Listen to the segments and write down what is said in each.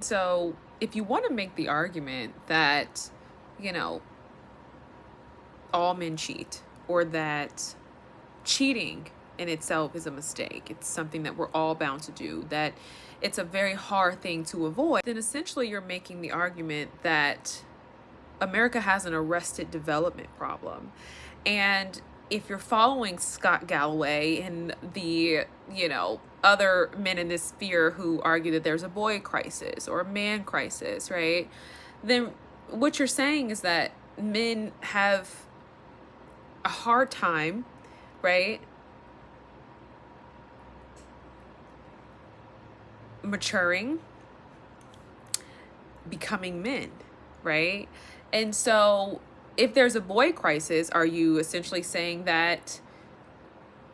So, if you want to make the argument that, you know, all men cheat, or that cheating in itself is a mistake, it's something that we're all bound to do, that it's a very hard thing to avoid, then essentially you're making the argument that America has an arrested development problem. And if you're following Scott Galloway and the, other men in this sphere who argue that there's a boy crisis or a man crisis, right? Then what you're saying is that men have a hard time, right? Maturing, becoming men, right? And so if there's a boy crisis, are you essentially saying that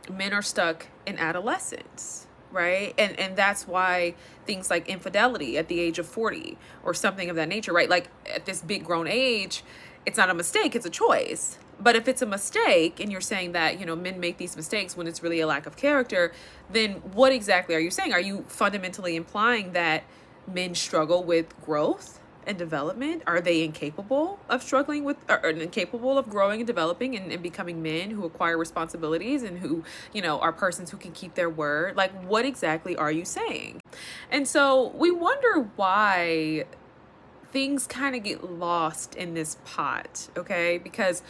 men are stuck in adolescence, right? And that's why things like infidelity at the age of 40 or something of that nature, right? Like at this big grown age, it's not a mistake, it's a choice. But if it's a mistake and you're saying that, men make these mistakes when it's really a lack of character, then what exactly are you saying? Are you fundamentally implying that men struggle with growth and development? Are they incapable of struggling with, or incapable of growing and developing and becoming men who acquire responsibilities and who, are persons who can keep their word? Like, what exactly are you saying? And so we wonder why things kind of get lost in this pot, okay? Because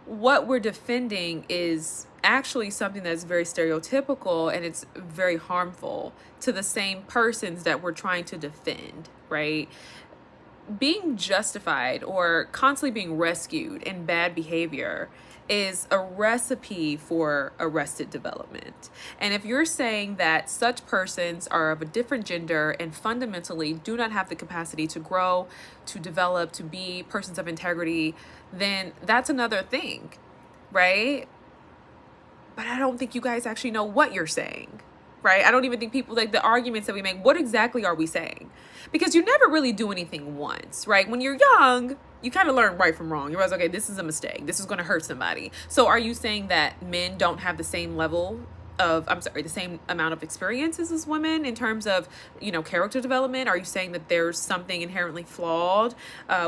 what we're defending is actually something that's very stereotypical, and it's very harmful to the same persons that we're trying to defend, right? Being justified or constantly being rescued in bad behavior is a recipe for arrested development. And if you're saying that such persons are of a different gender and fundamentally do not have the capacity to grow, to develop, to be persons of integrity, then that's another thing, right? But I don't think you guys actually know what you're saying, right? I don't even think people, like the arguments that we make, what exactly are we saying? Because you never really do anything once, right? When you're young, you kind of learn right from wrong. You realize, okay, this is a mistake. This is going to hurt somebody. So are you saying that men don't have the same level of, the same amount of experiences as women in terms of, character development? Are you saying that there's something inherently flawed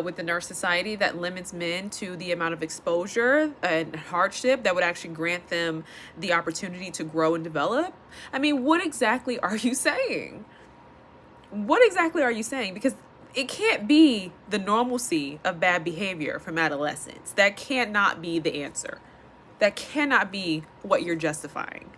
within our society that limits men to the amount of exposure and hardship that would actually grant them the opportunity to grow and develop? I mean, what exactly are you saying? What exactly are you saying? Because it can't be the normalcy of bad behavior from adolescence. That cannot be the answer. That cannot be what you're justifying.